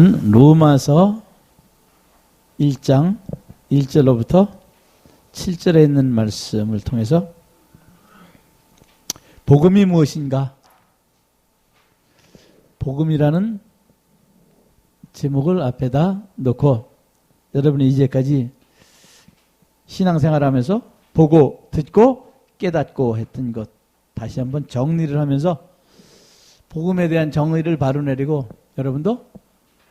로마서 1장 1절로부터 7절에 있는 말씀을 통해서 복음이 무엇인가? 복음이라는 제목을 앞에다 놓고 여러분이 이제까지 신앙생활하면서 보고 듣고 깨닫고 했던 것 다시 한번 정리를 하면서 복음에 대한 정의를 바로 내리고 여러분도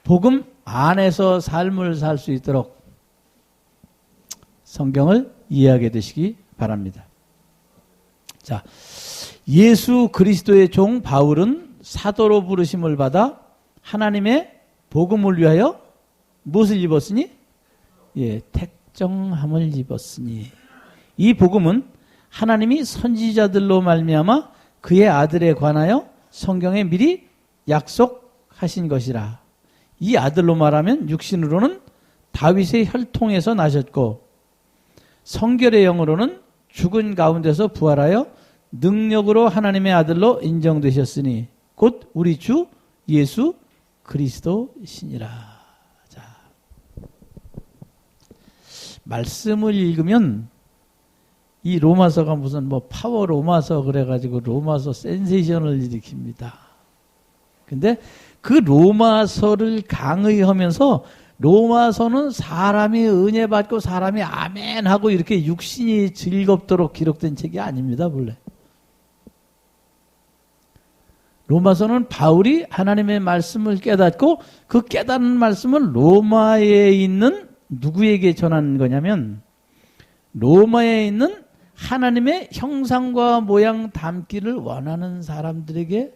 복음 안에서 삶을 살 수 있도록 성경을 이해하게 되시기 바랍니다. 자, 예수 그리스도의 종 바울은 사도로 부르심을 받아 하나님의 복음을 위하여 무엇을 입었으니? 택정함을 입었으니. 이 복음은 하나님이 선지자들로 말미암아 그의 아들에 관하여 성경에 미리 약속하신 것이라. 이 아들로 말하면 육신으로는 다윗의 혈통에서 나셨고 성결의 영으로는 죽은 가운데서 부활하여 능력으로 하나님의 아들로 인정되셨으니 곧 우리 주 예수 그리스도시니라. 자, 말씀을 읽으면 이 로마서가 무슨 파워 로마서 그래가지고 로마서 센세이션을 일으킵니다. 근데 그 로마서를 강의하면서 로마서는 사람이 은혜 받고 사람이 아멘하고 이렇게 육신이 즐겁도록 기록된 책이 아닙니다, 본래. 로마서는 바울이 하나님의 말씀을 깨닫고 그 깨닫는 말씀을 로마에 있는 누구에게 전하는 거냐면 로마에 있는 하나님의 형상과 모양 담기를 원하는 사람들에게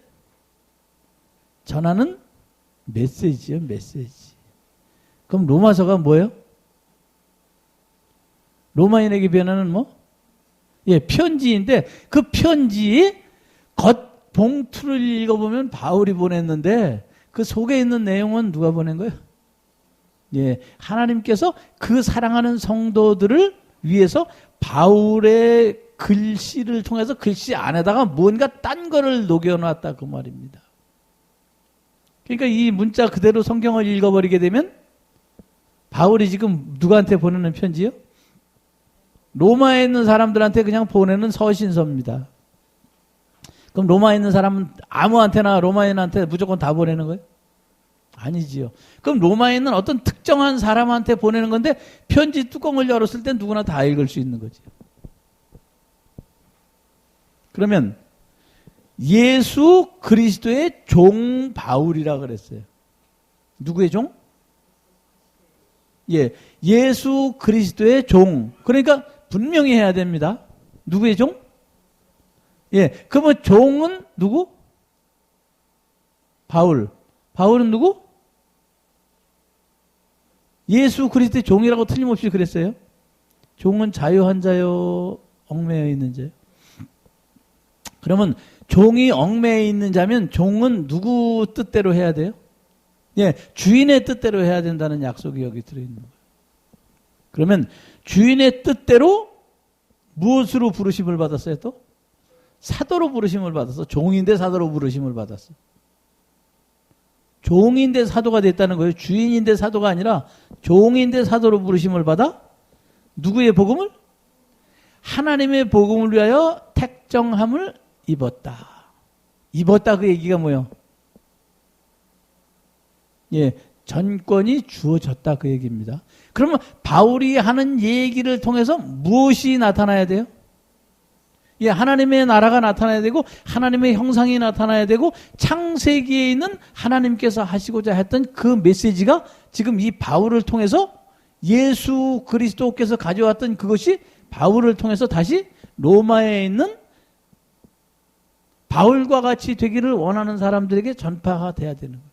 전하는 메시지요, 메시지. 그럼 로마서가 뭐예요? 로마인에게 변하는 편지인데 그 편지의 겉 봉투를 읽어보면 바울이 보냈는데 그 속에 있는 내용은 누가 보낸 거예요? 하나님께서 그 사랑하는 성도들을 위해서 바울의 글씨를 통해서 글씨 안에다가 뭔가 딴 거를 녹여놨다 그 말입니다. 그러니까 이 문자 그대로 성경을 읽어버리게 되면 바울이 지금 누구한테 보내는 편지요? 로마에 있는 사람들한테 그냥 보내는 서신서입니다. 그럼 로마에 있는 사람은 아무한테나 로마인한테 무조건 다 보내는 거예요? 아니지요. 그럼 로마에 있는 어떤 특정한 사람한테 보내는 건데 편지 뚜껑을 열었을 땐 누구나 다 읽을 수 있는 거지. 그러면 예수 그리스도의 종 바울이라 그랬어요. 누구의 종? 예수 그리스도의 종. 그러니까 분명히 해야 됩니다. 누구의 종? 그러면 종은 누구? 바울. 바울은 누구? 예수 그리스도의 종이라고 틀림없이 그랬어요. 종은 자유한 자요, 얽매여 있는 자요? 그러면 종이 얽매여 있는 자면 종은 누구 뜻대로 해야 돼요? 주인의 뜻대로 해야 된다는 약속이 여기 들어있는 거예요. 그러면 주인의 뜻대로 무엇으로 부르심을 받았어요 또? 사도로 부르심을 받았어. 종인데 사도로 부르심을 받았어. 종인데 사도가 됐다는 거예요. 주인인데 사도가 아니라 종인데 사도로 부르심을 받아 누구의 복음을? 하나님의 복음을 위하여 택정함을 입었다. 입었다 그 얘기가 뭐예요? 전권이 주어졌다 그 얘기입니다. 그러면 바울이 하는 얘기를 통해서 무엇이 나타나야 돼요? 하나님의 나라가 나타나야 되고 하나님의 형상이 나타나야 되고 창세기에 있는 하나님께서 하시고자 했던 그 메시지가 지금 이 바울을 통해서 예수 그리스도께서 가져왔던 그것이 바울을 통해서 다시 로마에 있는 바울과 같이 되기를 원하는 사람들에게 전파가 돼야 되는 거예요.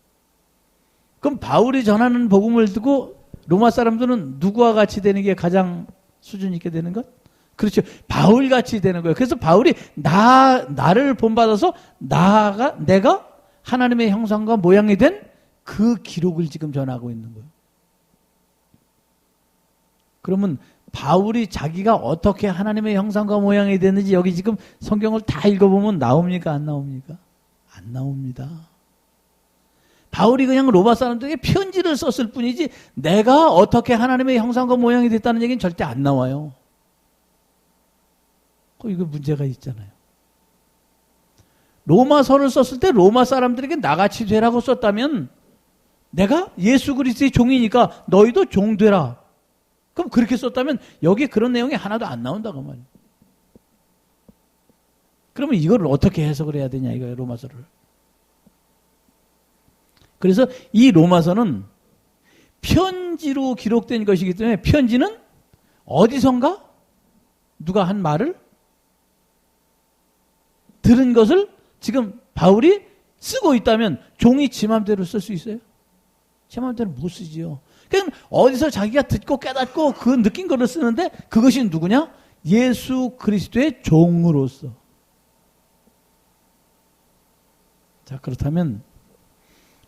그럼 바울이 전하는 복음을 듣고 로마 사람들은 누구와 같이 되는 게 가장 수준 있게 되는 것? 그렇죠. 바울같이 되는 거예요. 그래서 바울이 나를 본받아서 내가 하나님의 형상과 모양이 된 그 기록을 지금 전하고 있는 거예요. 그러면 바울이 자기가 어떻게 하나님의 형상과 모양이 됐는지 여기 지금 성경을 다 읽어보면 나옵니까? 안 나옵니까? 안 나옵니다. 바울이 그냥 로마 사람들에게 편지를 썼을 뿐이지 내가 어떻게 하나님의 형상과 모양이 됐다는 얘기는 절대 안 나와요. 이거 문제가 있잖아요. 로마서를 썼을 때 로마 사람들에게 나같이 되라고 썼다면 내가 예수 그리스도의 종이니까 너희도 종 되라. 그럼 그렇게 썼다면 여기에 그런 내용이 하나도 안 나온다고 말이에요. 그러면 이걸 어떻게 해석을 해야 되냐 이거예요, 로마서를. 그래서 이 로마서는 편지로 기록된 것이기 때문에 편지는 어디선가 누가 한 말을 들은 것을 지금 바울이 쓰고 있다면 종이 지 맘대로 쓸 수 있어요? 제 맘대로 못 쓰지요. 그냥 어디서 자기가 듣고 깨닫고 그 느낀 거를 쓰는데 그것이 누구냐? 예수 그리스도의 종으로서. 자, 그렇다면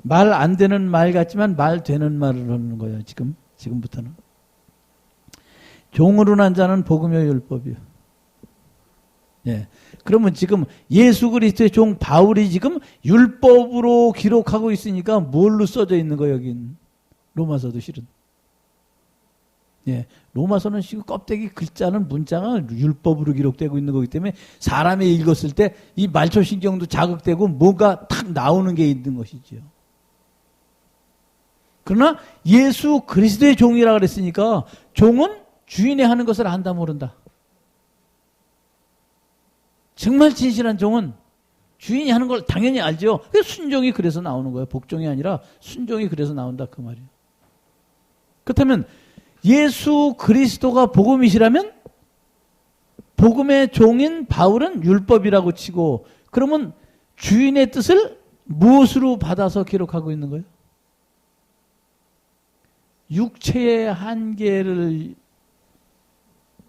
말 안 되는 말 같지만 말 되는 말을 하는 거예요. 지금부터는. 종으로 난 자는 복음이요 율법이요. 예. 그러면 지금 예수 그리스도의 종 바울이 지금 율법으로 기록하고 있으니까 뭘로 써져 있는 거예요, 여긴. 로마서도 실은. 예. 로마서는 지금 껍데기 글자는 문자가 율법으로 기록되고 있는 거기 때문에 사람이 읽었을 때 이 말초신경도 자극되고 뭔가 탁 나오는 게 있는 것이지요. 그러나 예수 그리스도의 종이라 그랬으니까 종은 주인이 하는 것을 안다 모른다. 정말 진실한 종은 주인이 하는 걸 당연히 알죠. 순종이 그래서 나오는 거예요. 복종이 아니라 순종이 그래서 나온다 그 말이에요. 그렇다면 예수 그리스도가 복음이시라면 복음의 종인 바울은 율법이라고 치고 그러면 주인의 뜻을 무엇으로 받아서 기록하고 있는 거예요? 육체의 한계를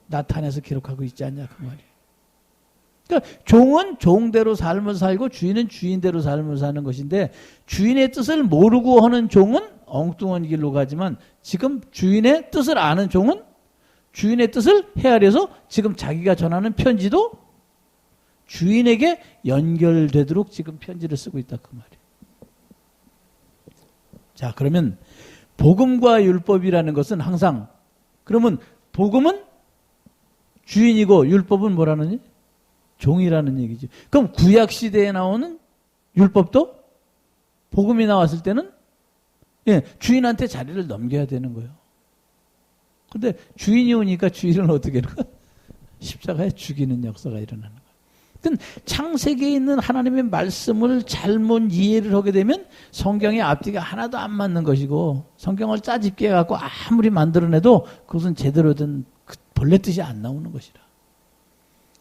나타내서 기록하고 있지 않냐 그 말이에요. 그러니까 종은 종대로 삶을 살고 주인은 주인대로 삶을 사는 것인데 주인의 뜻을 모르고 하는 종은 엉뚱한 길로 가지만 지금 주인의 뜻을 아는 종은 주인의 뜻을 헤아려서 지금 자기가 전하는 편지도 주인에게 연결되도록 지금 편지를 쓰고 있다 그 말이에요. 자, 그러면 복음과 율법이라는 것은 항상 그러면 복음은 주인이고 율법은 뭐라느니? 종이라는 얘기죠. 그럼 구약 시대에 나오는 율법도 복음이 나왔을 때는 주인한테 자리를 넘겨야 되는 거예요. 근데 주인이 오니까 주인은 어떻게 하는 거야? 십자가에 죽이는 역사가 일어나는 거예요. 그러니까 창세기에 있는 하나님의 말씀을 잘못 이해를 하게 되면 성경의 앞뒤가 하나도 안 맞는 것이고 성경을 짜집게 해갖고 아무리 만들어내도 그것은 제대로 된 본래 뜻이 안 나오는 것이라.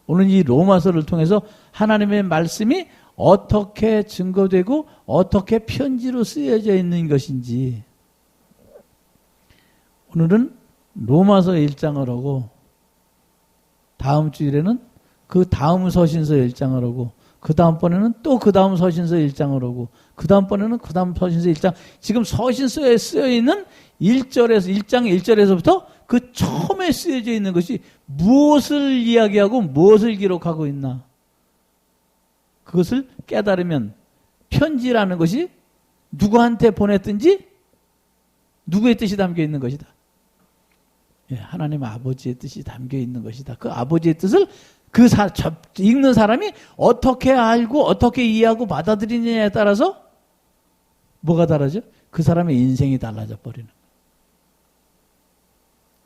오늘 이 로마서를 통해서 하나님의 말씀이 어떻게 증거되고 어떻게 편지로 쓰여져 있는 것인지 오늘은 로마서 1장을 하고 다음 주일에는 그 다음 서신서 1장을 하고 그 다음번에는 또 그 다음 서신서 1장을 하고 그 다음번에는 그 다음 서신서 1장 지금 서신서에 쓰여있는 1장 1절에서부터 그 처음에 쓰여져 있는 것이 무엇을 이야기하고 무엇을 기록하고 있나 그것을 깨달으면 편지라는 것이 누구한테 보냈든지 누구의 뜻이 담겨 있는 것이다. 하나님 아버지의 뜻이 담겨 있는 것이다. 그 아버지의 뜻을 읽는 사람이 어떻게 알고 어떻게 이해하고 받아들이느냐에 따라서 뭐가 달라져? 그 사람의 인생이 달라져 버리는 거예요.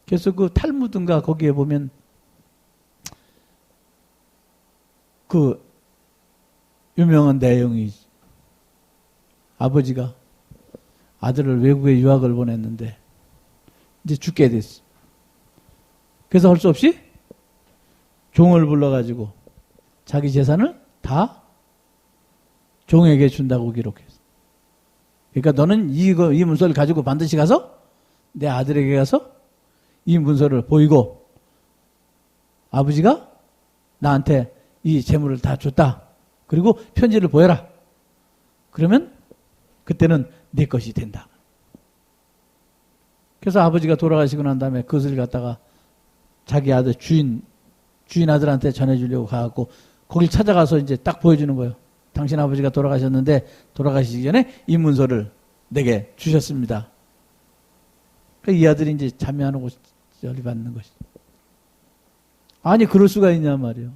그래서 그 탈무드인가 거기에 보면 그 유명한 내용이 아버지가 아들을 외국에 유학을 보냈는데 이제 죽게 됐어. 그래서 할 수 없이 종을 불러가지고 자기 재산을 다 종에게 준다고 기록했어. 그러니까 너는 이 문서를 가지고 반드시 가서 내 아들에게 가서 이 문서를 보이고 아버지가 나한테 이 재물을 다 줬다. 그리고 편지를 보여라. 그러면 그때는 내 것이 된다. 그래서 아버지가 돌아가시고 난 다음에 그것을 갖다가 자기 아들 주인 아들한테 전해주려고 가갖고 거길 찾아가서 이제 딱 보여주는 거예요. 당신 아버지가 돌아가셨는데 돌아가시기 전에 이 문서를 내게 주셨습니다. 이 아들이 이제 자매 안 하고 열받는 것이죠. 아니 그럴 수가 있냐 말이요.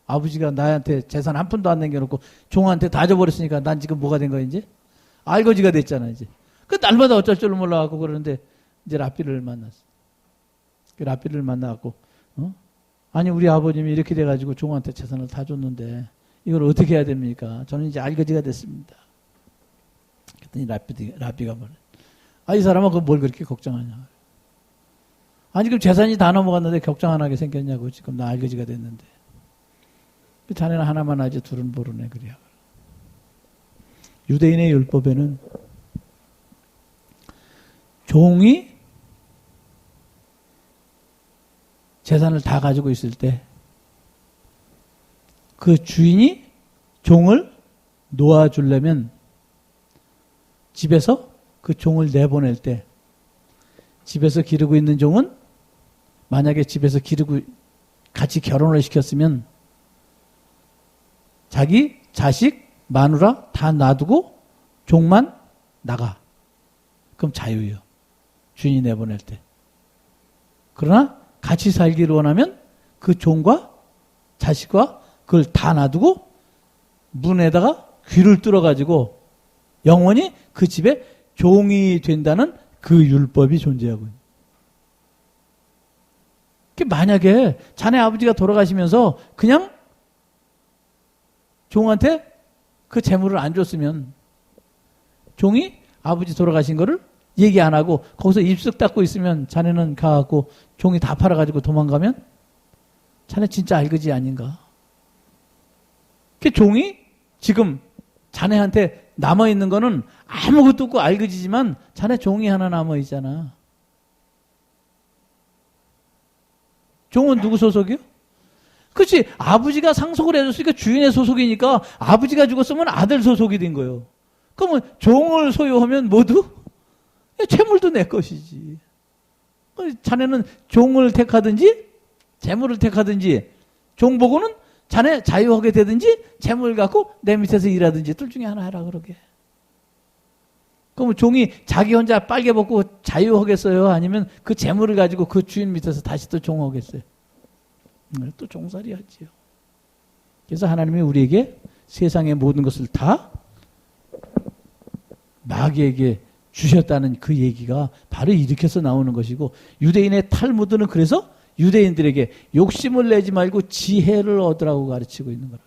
아버지가 나한테 재산 한 푼도 안 남겨놓고 종한테 다 줘버렸으니까 난 지금 뭐가 된 거야 이제? 알거지가 됐잖아 이제. 그 날마다 어쩔 줄 몰라갖고 그러는데 이제 라삐를 만났어. 그 라삐를 만나갖고 아니 우리 아버님이 이렇게 돼가지고 종한테 재산을 다 줬는데 이걸 어떻게 해야 됩니까? 저는 이제 알거지가 됐습니다. 그랬더니 라삐가 말해. 이 사람은 뭘 그렇게 걱정하냐. 아니 그럼 재산이 다 넘어갔는데 걱정 안 하게 생겼냐고. 지금 나 알거지가 됐는데. 자네는 하나만 하지 둘은 모르네 그래야. 유대인의 율법에는 종이 재산을 다 가지고 있을 때 그 주인이 종을 놓아주려면 집에서 그 종을 내보낼 때 집에서 기르고 있는 종은 만약에 집에서 기르고 같이 결혼을 시켰으면 자기 자식, 마누라 다 놔두고 종만 나가. 그럼 자유예요. 주인이 내보낼 때. 그러나 같이 살기를 원하면 그 종과 자식과 그걸 다 놔두고 문에다가 귀를 뚫어가지고 영원히 그 집에 종이 된다는 그 율법이 존재하고 있는. 만약에 자네 아버지가 돌아가시면서 그냥 종한테 그 재물을 안 줬으면 종이 아버지 돌아가신 거를 얘기 안 하고 거기서 입쓱 닦고 있으면 자네는 가갖고 종이 다 팔아가지고 도망가면 자네 진짜 알거지 아닌가. 그 종이 지금 자네한테 남아있는 거는 아무것도 없고 알거지지만 자네 종이 하나 남아있잖아. 종은 누구 소속이요? 그렇지. 아버지가 상속을 해줬으니까 주인의 소속이니까 아버지가 죽었으면 아들 소속이 된 거예요. 그러면 종을 소유하면 모두 채물도 내 것이지. 자네는 종을 택하든지 재물을 택하든지 종보고는 자네 자유하게 되든지 재물 갖고 내 밑에서 일하든지 둘 중에 하나 해라 그러게. 그럼 종이 자기 혼자 빨개 벗고 자유하겠어요? 아니면 그 재물을 가지고 그 주인 밑에서 다시 또 종하겠어요? 또 종살이 하지요. 그래서 하나님이 우리에게 세상의 모든 것을 다 마귀에게 주셨다는 그 얘기가 바로 이렇게서 나오는 것이고, 유대인의 탈무드는 그래서 유대인들에게 욕심을 내지 말고 지혜를 얻으라고 가르치고 있는 거라.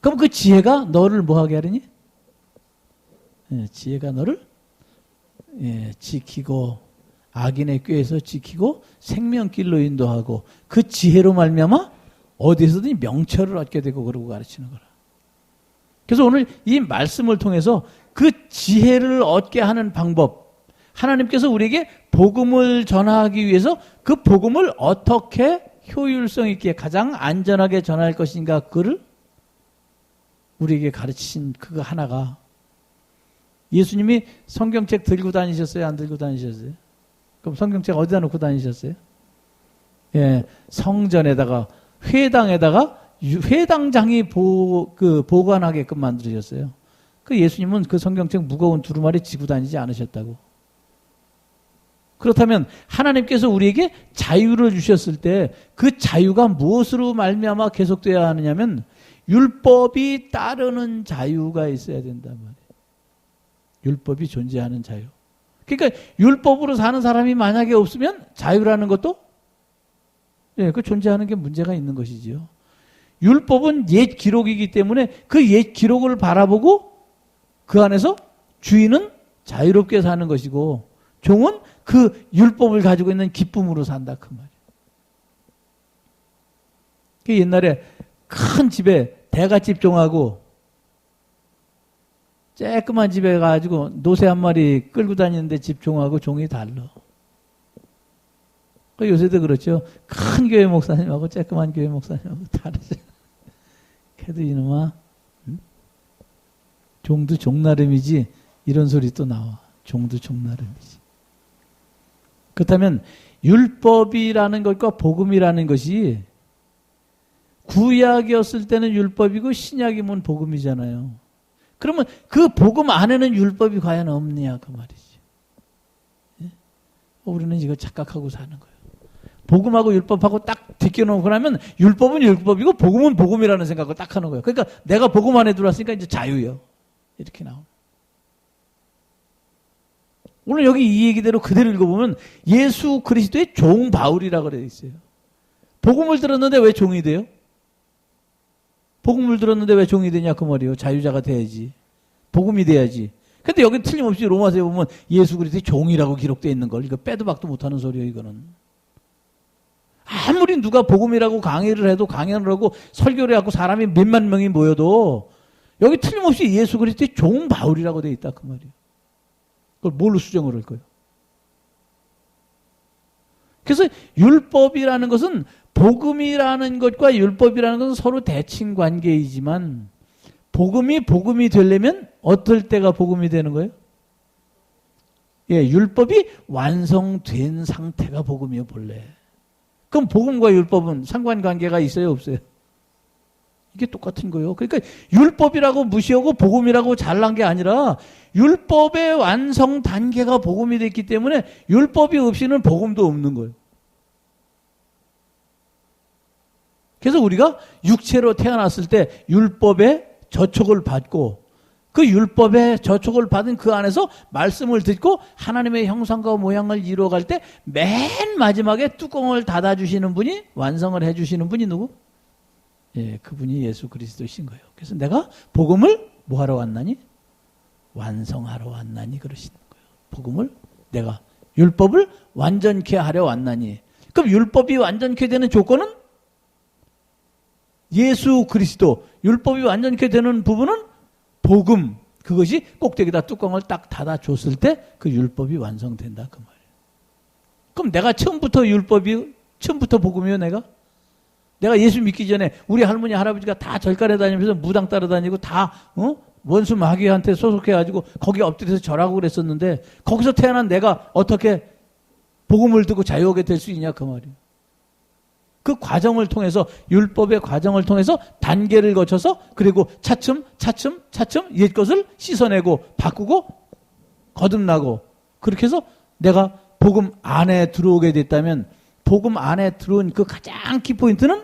그럼 그 지혜가 너를 뭐하게 하려니? 지혜가 너를 지키고 악인의 꾀에서 지키고 생명길로 인도하고 그 지혜로 말미암아 어디서든 명철을 얻게 되고 그러고 가르치는 거라. 그래서 오늘 이 말씀을 통해서 그 지혜를 얻게 하는 방법, 하나님께서 우리에게 복음을 전하기 위해서 그 복음을 어떻게 효율성 있게 가장 안전하게 전할 것인가, 그를 우리에게 가르치신 그거 하나가, 예수님이 성경책 들고 다니셨어요? 안 들고 다니셨어요? 그럼 성경책 어디다 놓고 다니셨어요? 성전에다가, 회당에다가 회당장이 보관하게끔 만들으셨어요. 그 예수님은 그 성경책 무거운 두루마리 지고 다니지 않으셨다고. 그렇다면 하나님께서 우리에게 자유를 주셨을 때 그 자유가 무엇으로 말미암아 계속되어야 하느냐면 율법이 따르는 자유가 있어야 된단 말이에요. 율법이 존재하는 자유. 그러니까 율법으로 사는 사람이 만약에 없으면 자유라는 것도 그 존재하는 게 문제가 있는 것이지요. 율법은 옛 기록이기 때문에 그 옛 기록을 바라보고 그 안에서 주인은 자유롭게 사는 것이고 종은 그 율법을 가지고 있는 기쁨으로 산다 그 말이에요. 옛날에 큰 집에 대갓집 종하고 쬐끄만 집에 가가지고 노새 한 마리 끌고 다니는데 집 종하고 종이 달라. 요새도 그렇죠. 큰 교회 목사님하고 쬐끄만 교회 목사님하고 다르죠. 그래도 이놈아, 종도 종나름이지, 이런 소리 또 나와. 종도 종나름이지. 그렇다면 율법이라는 것과 복음이라는 것이 구약이었을 때는 율법이고 신약이면 복음이잖아요. 그러면 그 복음 안에는 율법이 과연 없느냐 그 말이지. 예? 우리는 이거 착각하고 사는 거예요. 복음하고 율법하고 딱 제껴놓고 나면 율법은 율법이고 복음은 복음이라는 생각을 딱 하는 거예요. 그러니까 내가 복음 안에 들어왔으니까 이제 자유예요. 이렇게 나오는. 오늘 여기 이 얘기대로 그대로 읽어보면 예수 그리스도의 종 바울이라고 되어 있어요. 복음을 들었는데 왜 종이 돼요? 복음을 들었는데 왜 종이 되냐 그 말이에요. 자유자가 돼야지. 복음이 돼야지. 근데 여기 틀림없이 로마서에 보면 예수 그리스도의 종이라고 기록되어 있는 걸 이거 빼도 박도 못하는 소리예요. 이거는. 아무리 누가 복음이라고 강의를 해도 강연을 하고 설교를 하고 사람이 몇만 명이 모여도 여기 틀림없이 예수 그리스도의 종 바울이라고 되어 있다 그 말이에요. 그걸 뭘로 수정을 할 거예요? 그래서 율법이라는 것은 복음이라는 것과 율법이라는 것은 서로 대칭 관계이지만 복음이 되려면 어떨 때가 복음이 되는 거예요? 예, 율법이 완성된 상태가 복음이에요, 본래. 그럼 복음과 율법은 상관관계가 있어요, 없어요? 이게 똑같은 거예요. 그러니까 율법이라고 무시하고 복음이라고 잘난 게 아니라 율법의 완성 단계가 복음이 됐기 때문에 율법이 없이는 복음도 없는 거예요. 그래서 우리가 육체로 태어났을 때 율법의 저촉을 받고 그 율법의 저촉을 받은 그 안에서 말씀을 듣고 하나님의 형상과 모양을 이루어갈 때 맨 마지막에 뚜껑을 닫아주시는 분이 완성을 해주시는 분이 누구? 예, 그분이 예수 그리스도이신 거예요. 그래서 내가 복음을 뭐하러 왔나니? 완성하러 왔나니 그러시는 거예요. 복음을 내가 율법을 완전케 하려 왔나니. 그럼 율법이 완전케 되는 조건은 예수 그리스도. 율법이 완전케 되는 부분은 복음. 그것이 꼭대기다 뚜껑을 딱 닫아줬을 때 그 율법이 완성된다 그 말이에요. 그럼 내가 처음부터 복음이요 내가? 내가 예수 믿기 전에 우리 할머니 할아버지가 다 절간에 다니면서 무당 따라다니고 다 원수 마귀한테 소속해가지고 거기 엎드려서 절하고 그랬었는데 거기서 태어난 내가 어떻게 복음을 듣고 자유하게 될 수 있냐 그 말이에요. 그 과정을 통해서 율법의 과정을 통해서 단계를 거쳐서 그리고 차츰 옛 것을 씻어내고 바꾸고 거듭나고 그렇게 해서 내가 복음 안에 들어오게 됐다면 복음 안에 들어온 그 가장 키포인트는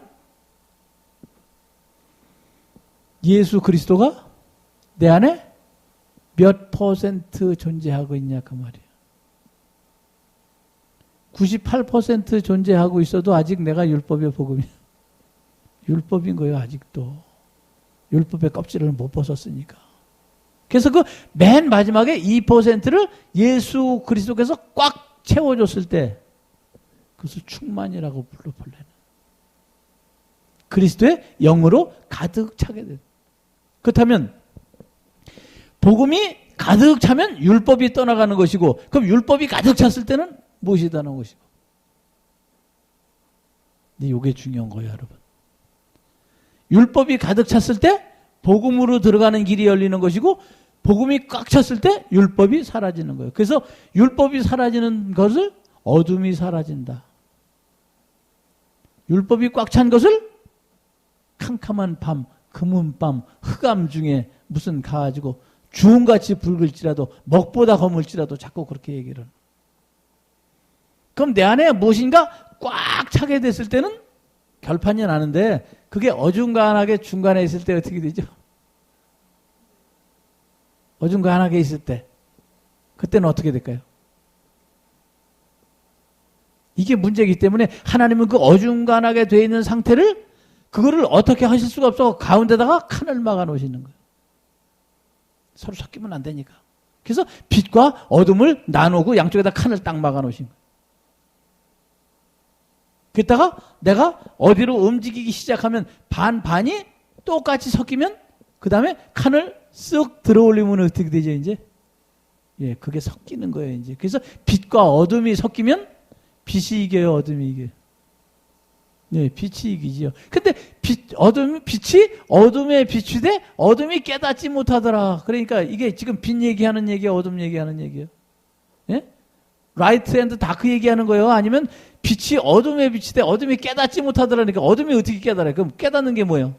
예수 그리스도가 내 안에 몇 % 존재하고 있냐 그 말이에요. 98% 존재하고 있어도 아직 내가 율법의 복음이야. 율법인 거예요 아직도. 율법의 껍질을 못 벗었으니까. 그래서 그 맨 마지막에 2%를 예수 그리스도께서 꽉 채워줬을 때 그것을 충만이라고 불러 본래는. 그리스도의 영으로 가득 차게 돼. 그렇다면 복음이 가득 차면 율법이 떠나가는 것이고 그럼 율법이 가득 찼을 때는 무엇이 떠나는 것이고. 근데 이게 중요한 거예요 여러분. 율법이 가득 찼을 때 복음으로 들어가는 길이 열리는 것이고 복음이 꽉 찼을 때 율법이 사라지는 거예요. 그래서 율법이 사라지는 것을 어둠이 사라진다. 율법이 꽉 찬 것을 캄캄한 밤, 금은밤, 흑암 중에 무슨 가가지고 주홍같이 붉을지라도 먹보다 검을지라도 자꾸 그렇게 얘기를. 그럼 내 안에 무엇인가 꽉 차게 됐을 때는 결판이 나는데 그게 어중간하게 중간에 있을 때 어떻게 되죠? 어중간하게 있을 때 그때는 어떻게 될까요? 이게 문제이기 때문에 하나님은 그 어중간하게 되어 있는 상태를 그거를 어떻게 하실 수가 없어 가운데다가 칸을 막아 놓으시는 거예요. 서로 섞이면 안 되니까. 그래서 빛과 어둠을 나누고 양쪽에다 칸을 딱 막아 놓으신 거예요. 그랬다가 내가 어디로 움직이기 시작하면 반반이 똑같이 섞이면 그 다음에 칸을 쓱 들어 올리면 어떻게 되죠 이제? 예, 그게 섞이는 거예요 이제. 그래서 빛과 어둠이 섞이면 빛이 이겨요 어둠이 이겨요. 네, 빛이 이기지요. 근데 빛이 어둠에 비추되 어둠이 깨닫지 못하더라. 그러니까 이게 지금 빛 얘기하는 얘기야, 어둠 얘기하는 얘기야. 예? 라이트 앤드 다크 얘기하는 거예요? 아니면 빛이 어둠에 비추되 어둠이 깨닫지 못하더라니까 어둠이 어떻게 깨달아요? 그럼 깨닫는 게 뭐예요?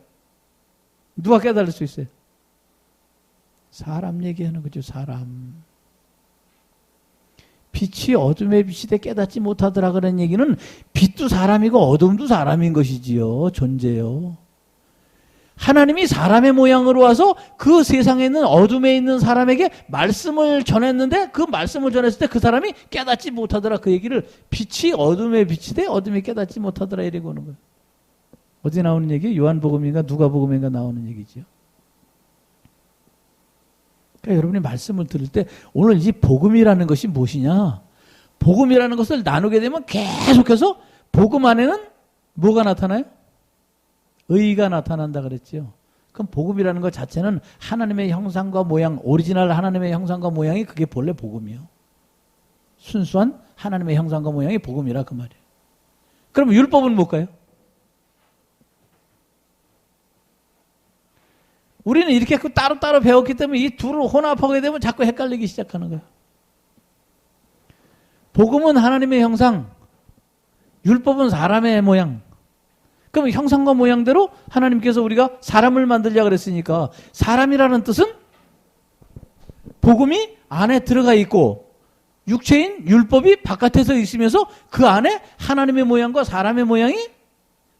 누가 깨달을 수 있어요? 사람 얘기하는 거죠. 사람. 빛이 어둠의 빛이 돼 깨닫지 못하더라 그런 얘기는 빛도 사람이고 어둠도 사람인 것이지요. 존재요. 하나님이 사람의 모양으로 와서 그 세상에 있는 어둠에 있는 사람에게 말씀을 전했는데 그 말씀을 전했을 때 그 사람이 깨닫지 못하더라. 그 얘기를 빛이 어둠의 빛이 돼 어둠이 깨닫지 못하더라 이러고 오는 거예요. 어디 나오는 얘기예요? 요한복음인가 누가복음인가 나오는 얘기죠. 그러니까 여러분이 말씀을 들을 때 오늘 이 복음이라는 것이 무엇이냐? 복음이라는 것을 나누게 되면 계속해서 복음 안에는 뭐가 나타나요? 의가 나타난다 그랬죠. 그럼 복음이라는 것 자체는 하나님의 형상과 모양, 오리지널 하나님의 형상과 모양이 그게 본래 복음이요. 순수한 하나님의 형상과 모양이 복음이라 그 말이에요. 그럼 율법은 뭘까요? 우리는 이렇게 따로따로 배웠기 때문에 이 둘을 혼합하게 되면 자꾸 헷갈리기 시작하는 거예요. 복음은 하나님의 형상, 율법은 사람의 모양. 그럼 형상과 모양대로 하나님께서 우리가 사람을 만들자 그랬으니까 사람이라는 뜻은 복음이 안에 들어가 있고 육체인 율법이 바깥에서 있으면서 그 안에 하나님의 모양과 사람의 모양이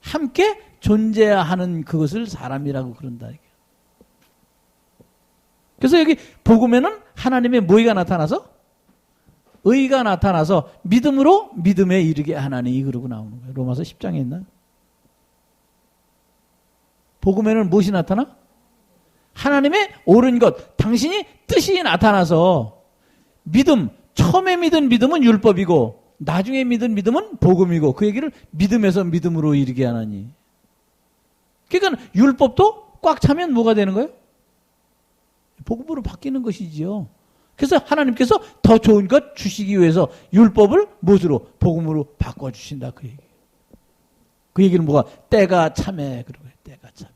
함께 존재하는 그것을 사람이라고 그런다. 그래서 여기 복음에는 하나님의 뭐가 나타나서 의가 나타나서 믿음으로 믿음에 이르게 하나니 그러고 나오는 거예요. 로마서 10장에 있나요? 복음에는 무엇이 나타나? 하나님의 옳은 것, 당신이 뜻이 나타나서 믿음, 처음에 믿은 믿음은 율법이고 나중에 믿은 믿음은 복음이고 그 얘기를 믿음에서 믿음으로 이르게 하나니. 그러니까 율법도 꽉 차면 뭐가 되는 거예요? 복음으로 바뀌는 것이지요. 그래서 하나님께서 더 좋은 것 주시기 위해서 율법을 무엇으로? 복음으로 바꿔주신다 그 얘기. 그 얘기는 뭐가? 때가 참해 그러고요. 때가 참해.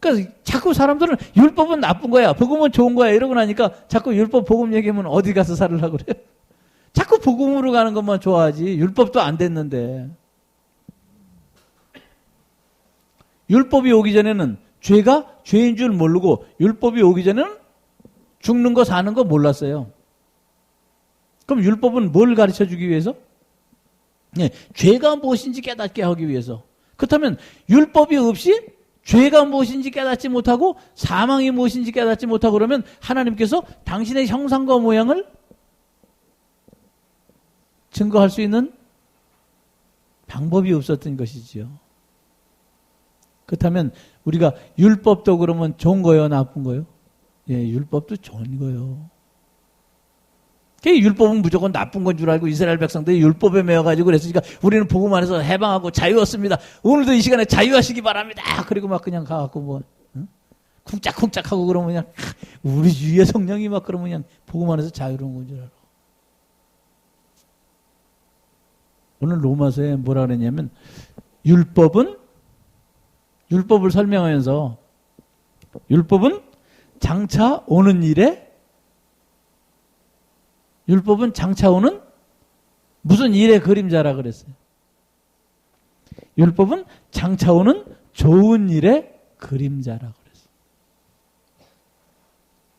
그러니까 자꾸 사람들은 율법은 나쁜 거야, 복음은 좋은 거야 이러고 나니까 자꾸 율법 복음 얘기하면 어디 가서 살으려고 그래요? 자꾸 복음으로 가는 것만 좋아하지 율법도 안 됐는데. 율법이 오기 전에는 죄가 죄인 줄 모르고 율법이 오기 전에는 죽는 거 사는 거 몰랐어요. 그럼 율법은 뭘 가르쳐 주기 위해서? 네, 죄가 무엇인지 깨닫게 하기 위해서. 그렇다면 율법이 없이 죄가 무엇인지 깨닫지 못하고 사망이 무엇인지 깨닫지 못하고 그러면 하나님께서 당신의 형상과 모양을 증거할 수 있는 방법이 없었던 것이지요. 그렇다면 우리가 율법도 그러면 좋은 거예요, 나쁜 거예요? 예, 율법도 좋은 거예요. 율법은 무조건 나쁜 건 줄 알고 이스라엘 백성들이 율법에 매여가지고 그랬으니까 우리는 복음 안에서 해방하고 자유였습니다. 오늘도 이 시간에 자유하시기 바랍니다. 그리고 막 그냥 가갖고 뭐 쿵짝쿵짝하고 그러면 그냥 우리 주위의 성령이 막 그러면 그냥 복음 안에서 자유로운 건 줄 알아. 오늘 로마서에 뭐라 그랬냐면 율법을 설명하면서 율법은 장차 오는 일에 율법은 장차 오는 무슨 일의 그림자라 그랬어요. 율법은 장차 오는 좋은 일의 그림자라 그랬어요.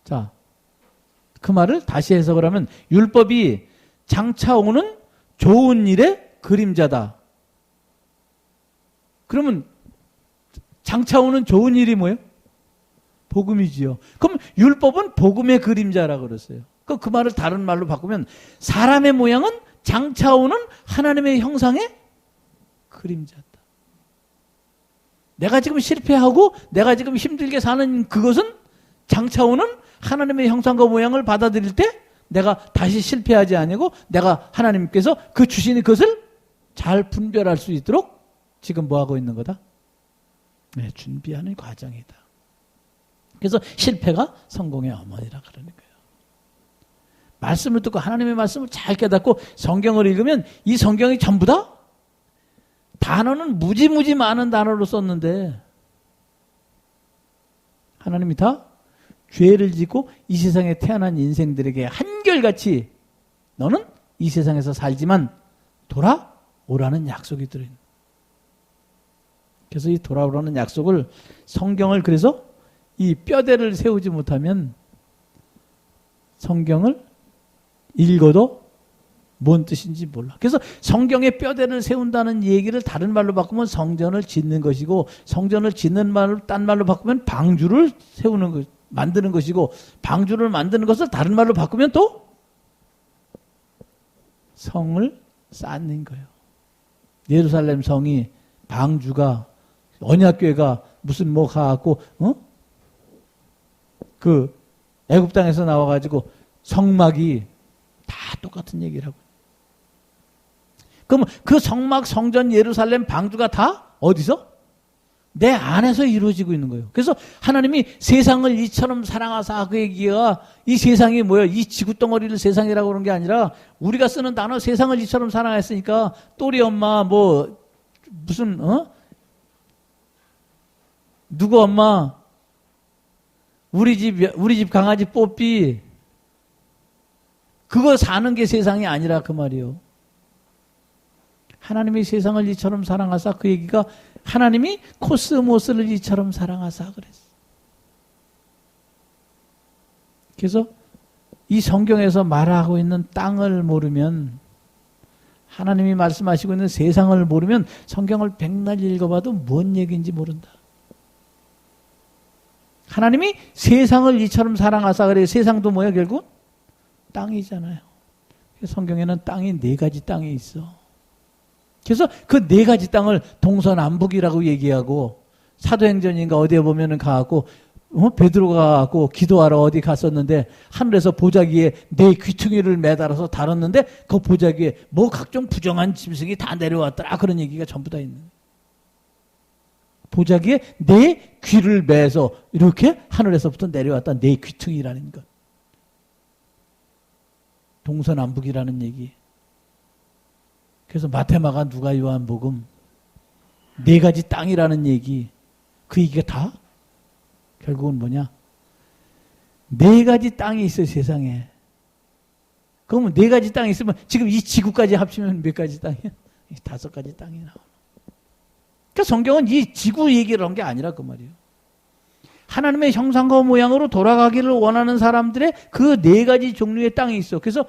자, 그 말을 다시 해석을 하면 율법이 장차 오는 좋은 일의 그림자다. 그러면 장차 오는 좋은 일이 뭐예요? 복음이지요. 그럼 율법은 복음의 그림자라 그랬어요. 그 말을 다른 말로 바꾸면 사람의 모양은 장차 오는 하나님의 형상의 그림자다. 내가 지금 실패하고 내가 지금 힘들게 사는 그것은 장차 오는 하나님의 형상과 모양을 받아들일 때 내가 다시 실패하지 아니고 내가 하나님께서 그 주신 그것을 잘 분별할 수 있도록 지금 뭐 하고 있는 거다? 네, 준비하는 과정이다. 그래서 실패가 성공의 어머니라 그러는 거예요. 말씀을 듣고 하나님의 말씀을 잘 깨닫고 성경을 읽으면 이 성경이 전부 다 단어는 무지무지 많은 단어로 썼는데 하나님이 다 죄를 짓고 이 세상에 태어난 인생들에게 한결같이 너는 이 세상에서 살지만 돌아오라는 약속이 들어있는 거예요. 그래서 이 돌아오라는 약속을 성경을 그래서 이 뼈대를 세우지 못하면 성경을 읽어도 뭔 뜻인지 몰라. 그래서 성경의 뼈대를 세운다는 얘기를 다른 말로 바꾸면 성전을 짓는 것이고, 성전을 짓는 말로 딴 말로 바꾸면 방주를 세우는 것, 만드는 것이고, 방주를 만드는 것을 다른 말로 바꾸면 또 성을 쌓는 거예요. 예루살렘 성이 방주가 언약궤가 무슨 뭐 가갖고 그 애굽 땅에서 나와가지고 성막이 다 똑같은 얘기를 하고. 그럼 그 성막, 성전, 예루살렘, 방주가 다 어디서? 내 안에서 이루어지고 있는 거예요. 그래서 하나님이 세상을 이처럼 사랑하사, 그 얘기가 이 세상이 뭐예요? 이 지구덩어리를 세상이라고 그런 게 아니라 우리가 쓰는 단어 세상을 이처럼 사랑했으니까 또리 엄마 뭐 무슨 누구 엄마, 우리 집 강아지 뽀삐, 그거 사는 게 세상이 아니라 그 말이요. 하나님이 세상을 이처럼 사랑하사, 그 얘기가 하나님이 코스모스를 이처럼 사랑하사 그랬어. 그래서 이 성경에서 말하고 있는 땅을 모르면, 하나님이 말씀하시고 있는 세상을 모르면 성경을 백날 읽어봐도 뭔 얘기인지 모른다. 하나님이 세상을 이처럼 사랑하사 그래. 세상도 뭐야 결국? 땅이잖아요. 성경에는 땅이 4가지 땅이 있어. 그래서 그 4가지 땅을 동서남북이라고 얘기하고, 사도행전인가 어디에 보면은 가갖고 베드로가 가갖고 기도하러 어디 갔었는데 하늘에서 보자기에 4 귀퉁이를 매달아서 달았는데 그 보자기에 뭐 각종 부정한 짐승이 다 내려왔더라, 그런 얘기가 전부 다 있는. 보자기에 4 귀를 매서 이렇게 하늘에서부터 내려왔다. 4 귀퉁이라는 것. 동서남북이라는 얘기. 그래서 마태마가 누가 요한복음 4가지 땅이라는 얘기, 그 얘기가 다 결국은 뭐냐? 4가지 땅이 있어요, 세상에. 그러면 4가지 땅이 있으면 지금 이 지구까지 합치면 몇 가지 땅이야? 5가지 땅이 나와. 그러니까 성경은 이 지구 얘기를 한 게 아니라 그 말이에요. 하나님의 형상과 모양으로 돌아가기를 원하는 사람들의 그 4가지 종류의 땅이 있어. 그래서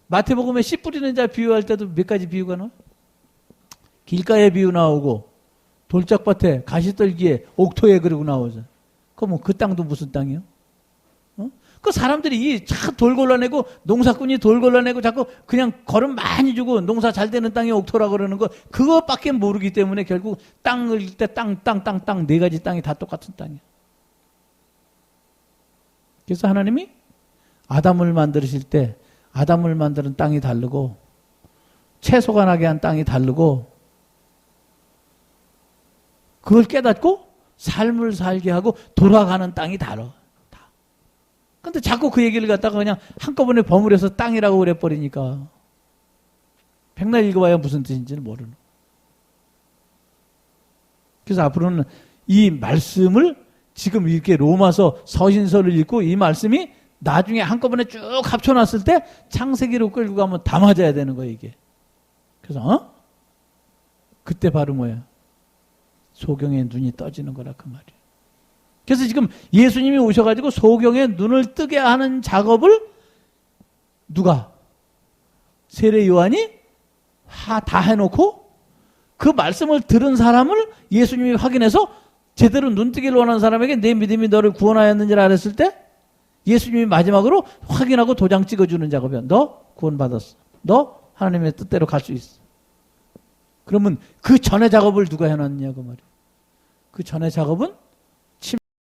마태복음에 씨 뿌리는 자 비유할 때도 몇 가지 비유가 나와? 길가에 비유 나오고, 돌짝밭에, 가시떨기에, 옥토에 그러고 나오죠. 그럼 그 땅도 무슨 땅이요? 그 사람들이 돌 골라내고, 농사꾼이 돌 골라내고 자꾸 그냥 걸음 많이 주고 농사 잘 되는 땅이 옥토라고 그러는 거, 그것밖에 모르기 때문에 결국 땅을 읽을 때 땅, 4가지 땅이 다 똑같은 땅이에요. 그래서 하나님이 아담을 만드실 때 아담을 만드는 땅이 다르고, 채소가 나게 한 땅이 다르고, 그걸 깨닫고 삶을 살게 하고 돌아가는 땅이 다르. 근데 자꾸 그 얘기를 갖다가 그냥 한꺼번에 버무려서 땅이라고 그래버리니까 백날 읽어봐야 무슨 뜻인지는 모르는. 그래서 앞으로는 이 말씀을 지금 이렇게 로마서 서신서를 읽고 이 말씀이 나중에 한꺼번에 쭉 합쳐놨을 때 창세기로 끌고 가면 다 맞아야 되는 거예요, 이게. 그래서 그때 바로 뭐야? 소경의 눈이 떠지는 거라 그 말이에요. 그래서 지금 예수님이 오셔가지고 소경의 눈을 뜨게 하는 작업을 누가? 세례 요한이 다 해놓고 그 말씀을 들은 사람을 예수님이 확인해서 제대로 눈 뜨기를 원하는 사람에게 내 믿음이 너를 구원하였는지라 그랬을 때 예수님이 마지막으로 확인하고 도장 찍어주는 작업이야. 너 구원받았어. 너 하나님의 뜻대로 갈 수 있어. 그러면 그 전에 작업을 누가 해놨냐고 말이야. 그 전에 작업은